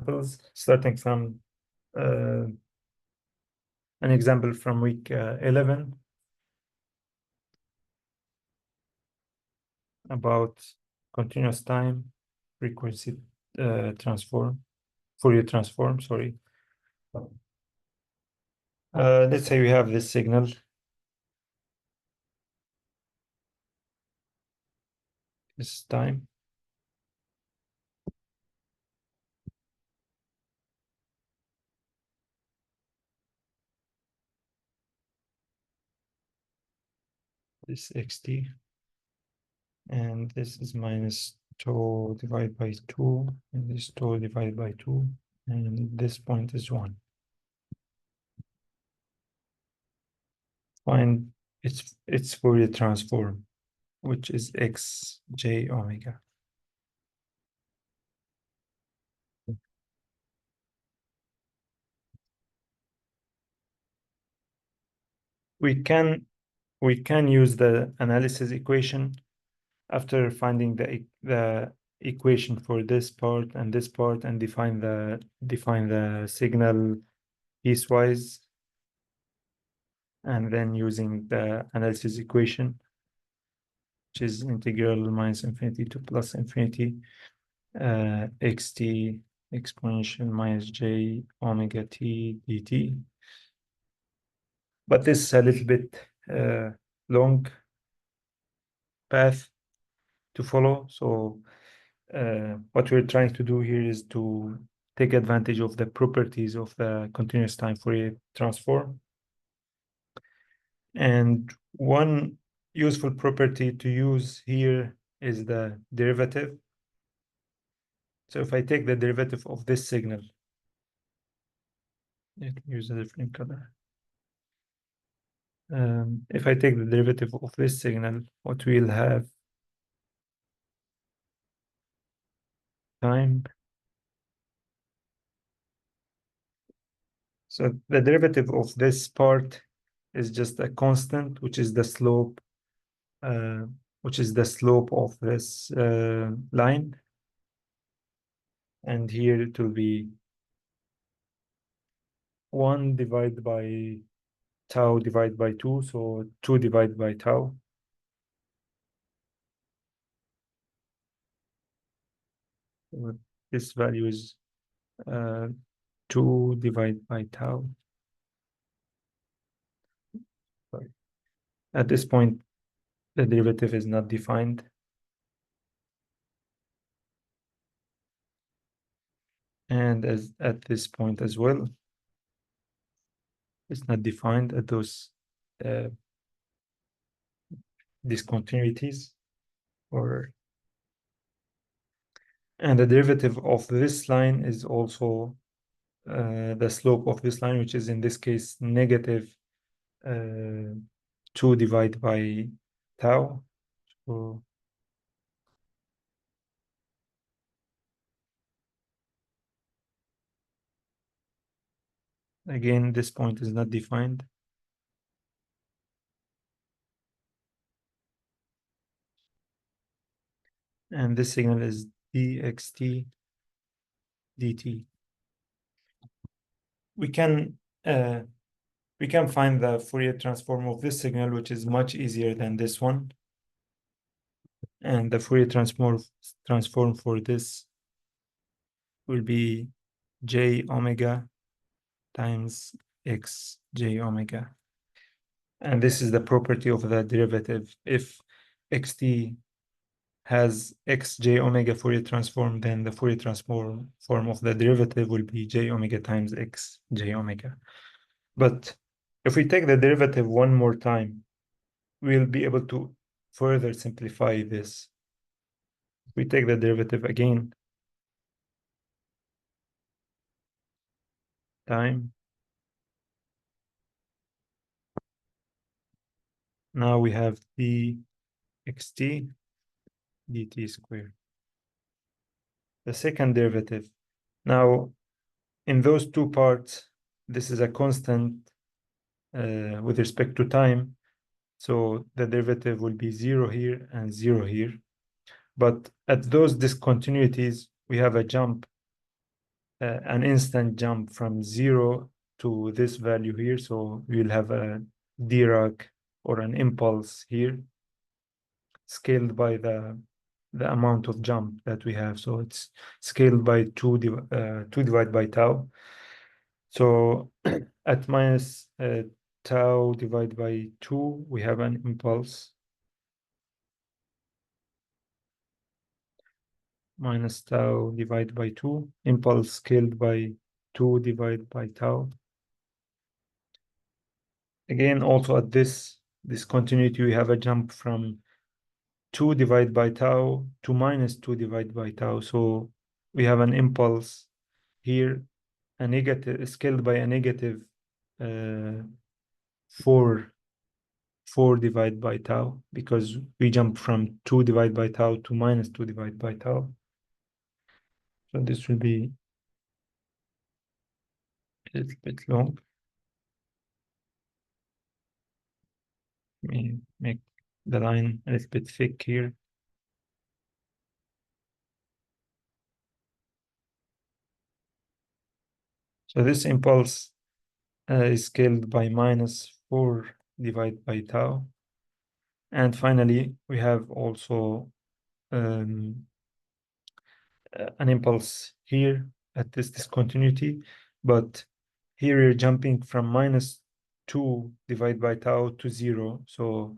examples, starting from an example from week 11 about continuous time frequency Fourier transform, sorry. Let's say we have this signal. This time. This xt. And this is minus tau divided by 2. And this tau divided by 2. And this point is 1. Find its Fourier transform, which is xj omega. We can use the analysis equation after finding the equation for this part and this part, and define the signal piecewise, and then using the analysis equation, which is integral minus infinity to plus infinity xt exponential minus j omega t dt. But this is a little bit long path to follow. So what we're trying to do here is to take advantage of the properties of the continuous time Fourier transform. And one useful property to use here is the derivative. So if I take the derivative of this signal, let me use a different color. If I take the derivative of this signal, what we'll have time. So the derivative of this part is just a constant, which is the slope, of this line. And here it will be 1 divided by tau divided by 2, so 2 divided by tau. This value is 2 divided by tau. Sorry. At this point, the derivative is not defined. And at this point as well, it's not defined at those discontinuities. And the derivative of this line is also the slope of this line, which is in this case negative 2 divided by tau. So again, this point is not defined. And this signal is dxt dt. We can find the Fourier transform of this signal, which is much easier than this one. And the Fourier transform for this will be j omega times x j omega. And this is the property of the derivative. If xt has x j omega Fourier transform, then the Fourier transform of the derivative will be j omega times x j omega. But if we take the derivative one more time, we'll be able to further simplify this. If we take the derivative again, time. Now we have dxt dt squared. The second derivative. Now, in those two parts, this is a constant with respect to time. So the derivative will be 0 here and 0 here. But at those discontinuities, we have a jump an instant jump from 0 to this value here. So we'll have a Dirac or an impulse here scaled by the amount of jump that we have. So it's scaled by 2 divided by tau. So at minus tau divided by 2, we have an impulse minus tau divided by 2, impulse scaled by 2 divided by tau. Again, also at this continuity, we have a jump from 2 divided by tau to minus 2 divided by tau. So we have an impulse here, a negative scaled by a negative 4 divided by tau, because we jump from 2 divided by tau to minus 2 divided by tau. So this will be a little bit long. Let me make the line a little bit thick here. So this impulse is scaled by minus 4 divided by tau. And finally, we have also an impulse here at this discontinuity, but here we're jumping from minus 2 divided by tau to 0. So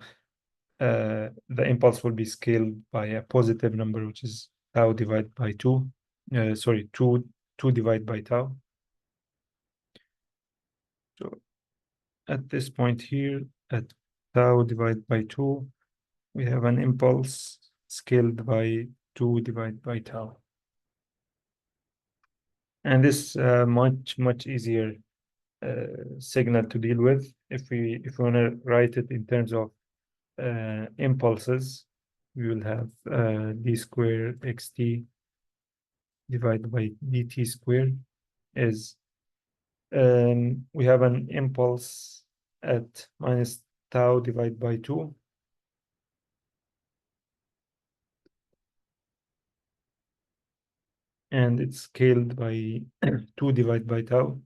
the impulse will be scaled by a positive number, which is tau divided by 2. Sorry, 2 divided by tau. So at this point here, at tau divided by 2, we have an impulse scaled by 2 divided by tau. And this much easier signal to deal with. If we want to write it in terms of impulses, we will have d squared xt divided by dt squared is we have an impulse at minus tau divided by 2. And it's scaled by 2 divided by tau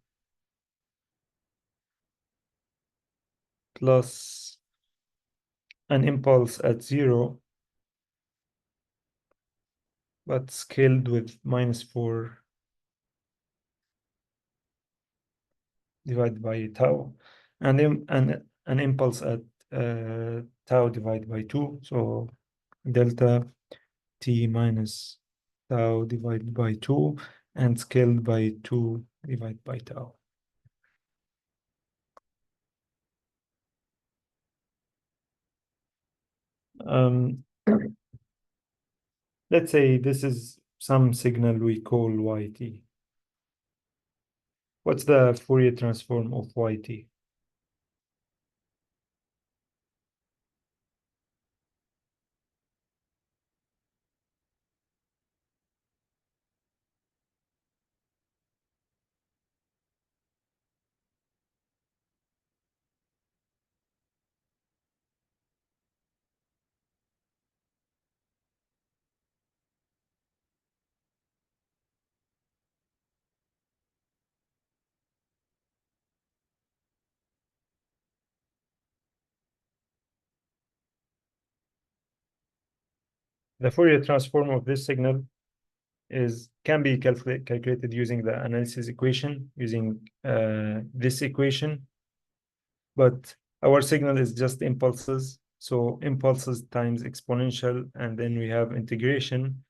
plus an impulse at 0, but scaled with minus 4 divided by tau, and then an impulse at tau divided by 2. So delta t minus tau divided by 2 and scaled by 2 divided by tau. Let's say this is some signal we call yt. What's the Fourier transform of yt? The Fourier transform of this signal can be calculated using the analysis equation, using this equation. But our signal is just impulses. So impulses times exponential, and then we have integration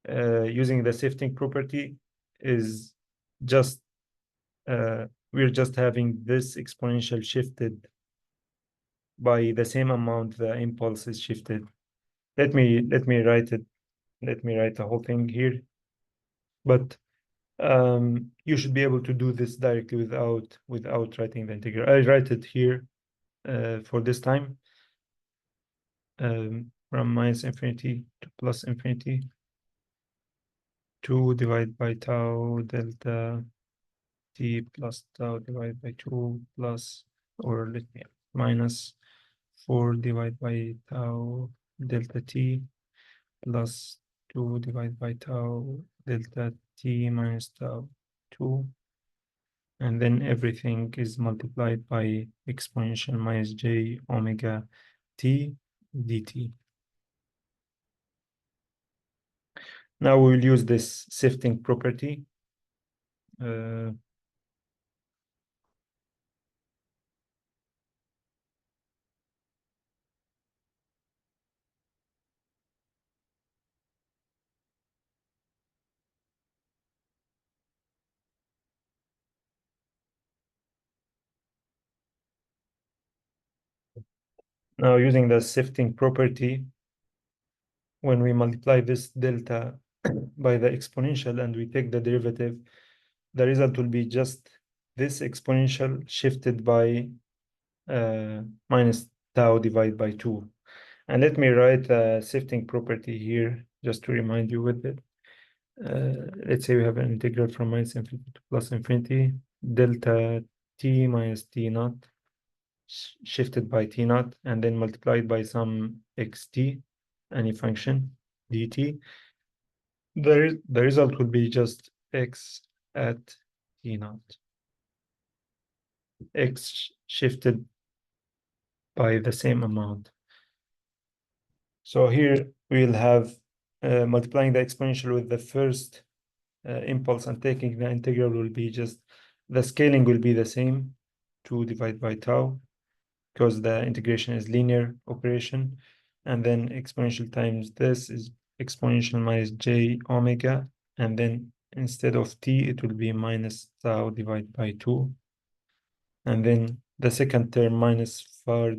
using the shifting property is just, we're just having this exponential shifted by the same amount the impulse is shifted. Let me write it. Let me write the whole thing here. But you should be able to do this directly without writing the integral. I write it here for this time, from minus infinity to plus infinity, 2 divided by tau delta t plus tau divided by 2 plus, or let me minus 4 divided by tau delta t plus 2 divided by tau delta t minus tau 2, and then everything is multiplied by exponential minus j omega t dt. Now we'll use this shifting property. Now using the shifting property, when we multiply this delta by the exponential and we take the derivative, the result will be just this exponential shifted by minus tau divided by 2. And let me write a shifting property here just to remind you with it. Let's say we have an integral from minus infinity to plus infinity, delta t minus t naught shifted by t naught, and then multiplied by some xt, any function, dt. The result will be just x at t naught. X shifted by the same amount. So here we'll have multiplying the exponential with the first impulse and taking the integral will be just, the scaling will be the same, 2 divided by tau, because the integration is linear operation. And then exponential times this is exponential minus j omega. And then instead of t, it will be minus tau divided by 2. And then the second term minus 4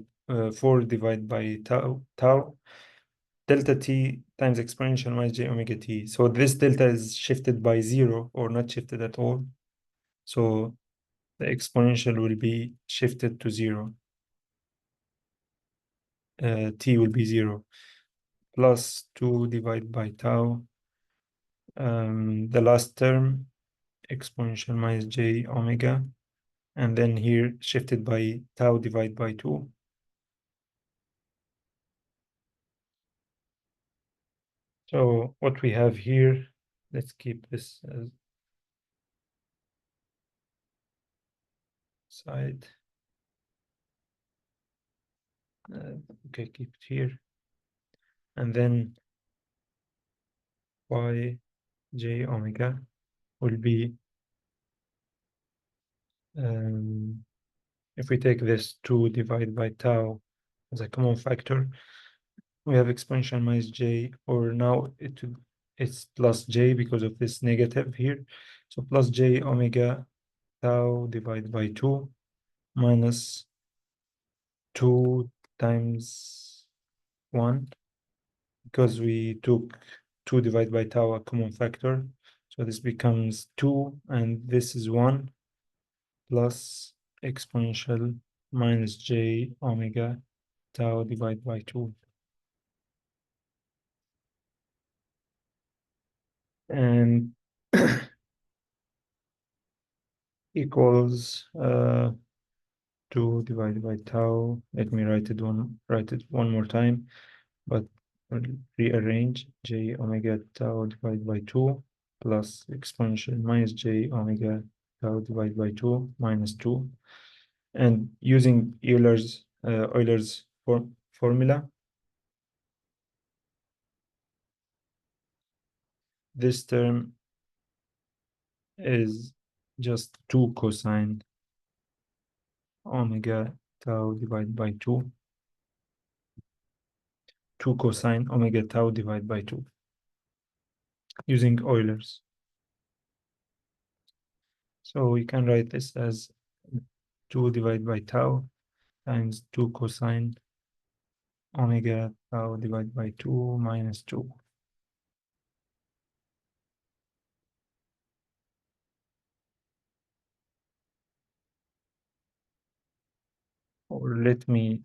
divided by tau. Delta t times exponential minus j omega t. So this delta is shifted by 0 or not shifted at all. So the exponential will be shifted to 0. T will be 0. Plus 2 divided by tau. The last term, exponential minus j omega. And then here shifted by tau divided by 2. So what we have here, let's keep this as side. Okay, keep it here. And then y j omega will be, if we take this 2 divided by tau as a common factor, we have exponential minus j, or now it's plus j because of this negative here. So plus j omega tau divided by 2 minus 2 times 1, because we took 2 divided by tau a common factor. So this becomes 2, and this is 1, plus exponential minus j omega tau divided by 2. And equals 2 divided by tau. Let me write it one more time, but I'll rearrange j omega tau divided by 2 plus exponential minus j omega tau divided by 2 minus 2. And using Euler's formula, this term is just 2 cosine omega tau divided by 2. 2 cosine omega tau divided by 2 using Euler's. So we can write this as 2 divided by tau times 2 cosine omega tau divided by 2 minus 2. Or let me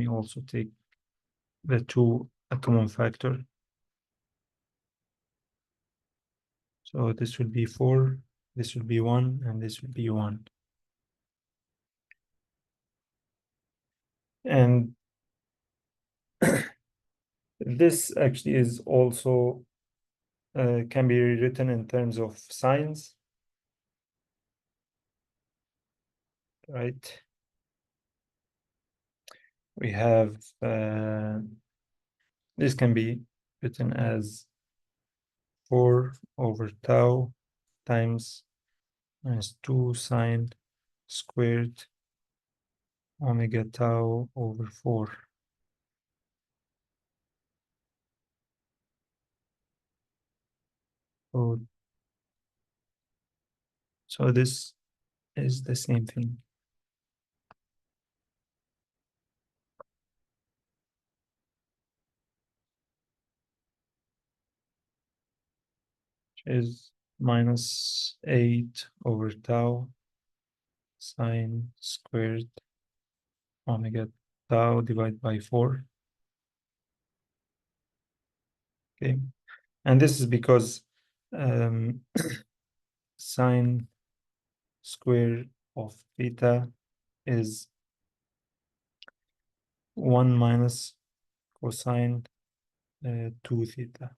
also take the 2 a common factor. So this will be 4, this will be 1, and this will be 1. And this actually is also can be written in terms of sines. right? We have this can be written as 4 over tau times minus 2 sine squared omega tau over 4. So this is the same thing. Is minus 8 over tau sine squared omega tau divided by 4. Okay, and this is because sine square of theta is 1 minus cosine 2 theta.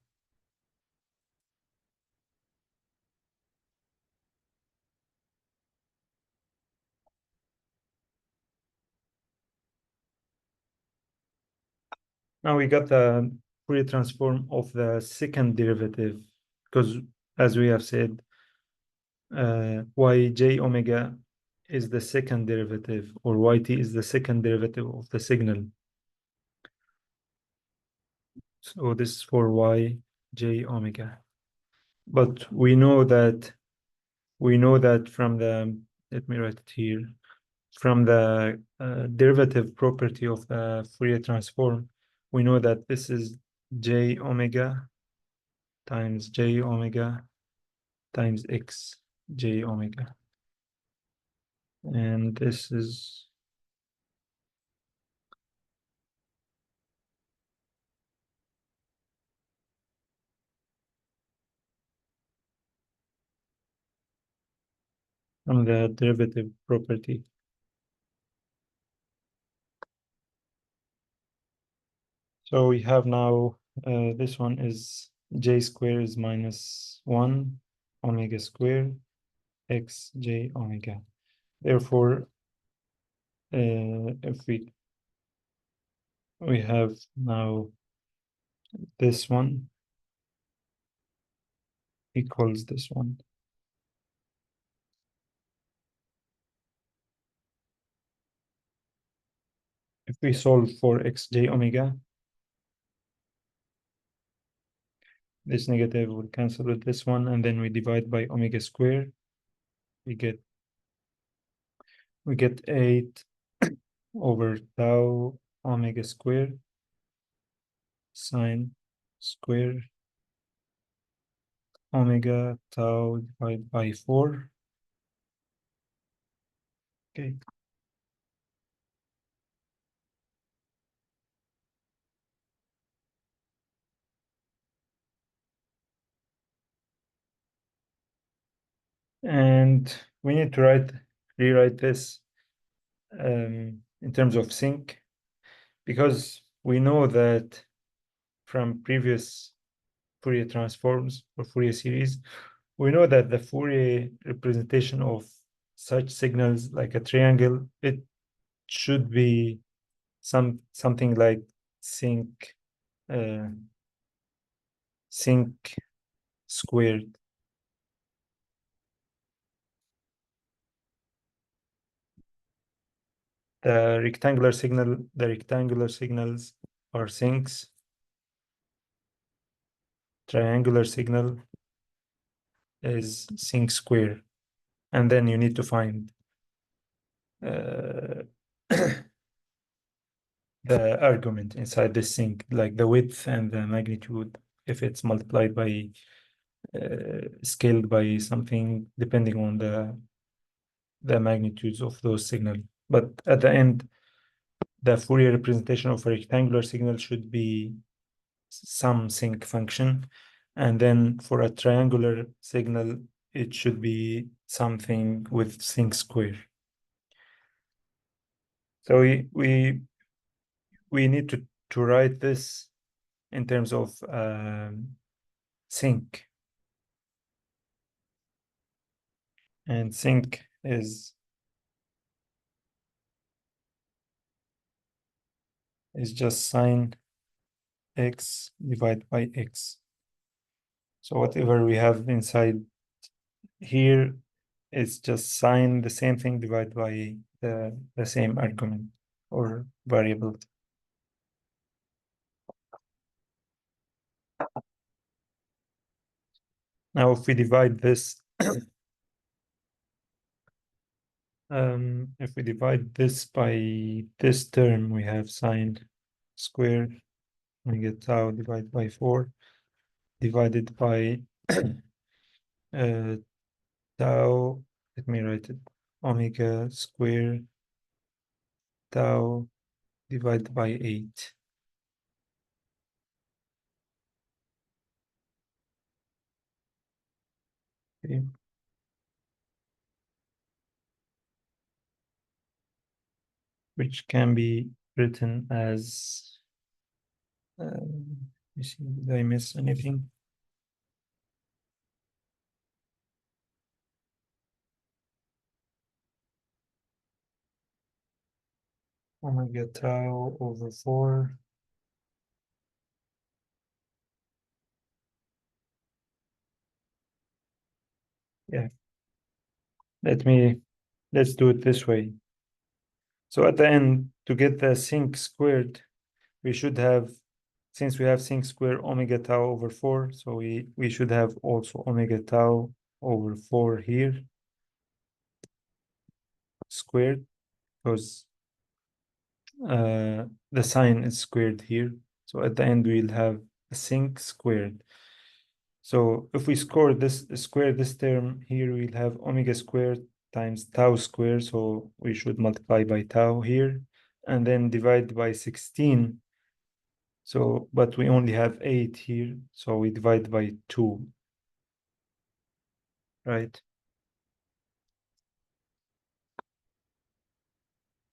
Now we got the Fourier transform of the second derivative, because as we have said, yj omega is the second derivative, or yt is the second derivative of the signal. So this is for yj omega. But we know that from the, let me write it here, from the derivative property of the Fourier transform, we know that this is j omega times j omega times x j omega. And this is from the derivative property. So we have now, this one is j square is minus 1 omega square x j omega. Therefore, if we have now this one equals this one. If we solve for xj omega, this negative will cancel with this one, and then we divide by omega square. We get 8 over tau omega square sine square omega tau divided by 4. Okay. And we need to rewrite this in terms of sinc, because we know that from previous Fourier transforms or Fourier series, we know that the Fourier representation of such signals like a triangle, it should be something like sinc squared. The rectangular signals are sincs. Triangular signal is sinc square, and then you need to find the argument inside this sinc, like the width and the magnitude, if it's multiplied by scaled by something depending on the magnitudes of those signals. But at the end, the Fourier representation of a rectangular signal should be some sinc function, and then for a triangular signal, it should be something with sinc square. So we need to write this in terms of sinc, and sinc is is just sine x divided by x. So whatever we have inside here is just sine the same thing divided by the same argument or variable. Now if we divide this, if we divide this by this term, we have sine squared, we get tau divided by 4 divided by tau, let me write it, omega squared tau divided by 8. Okay. Which can be written as, let me see, did I miss anything? Omega tau over 4. Yeah, let's do it this way. So at the end, to get the sinc squared, we should have, since we have sinc squared omega tau over 4, so we should have also omega tau over 4 here squared, because the sine is squared here. So at the end, we'll have a sinc squared. So if we square this term here, we'll have omega squared times tau squared. So we should multiply by tau here and then divide by 16. So, but we only have 8 here. So we divide by 2, right?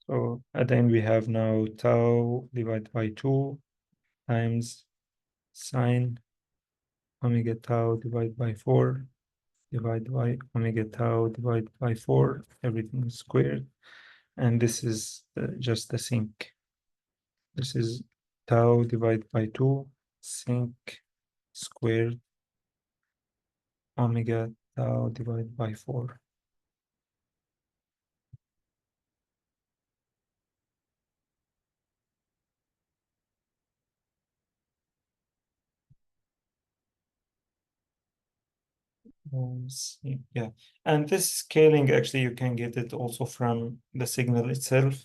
So at the end, we have now tau divided by 2 times sine omega tau divided by 4 divided by omega tau divided by 4, everything is squared. And this is just the sinc. This is tau divided by 2, sinc squared omega tau divided by 4. Yeah, and this scaling, actually, you can get it also from the signal itself.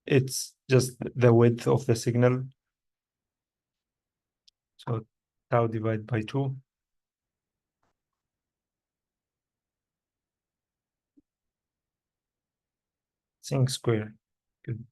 It's just the width of the signal. So tau divided by 2. Sinc square. Good.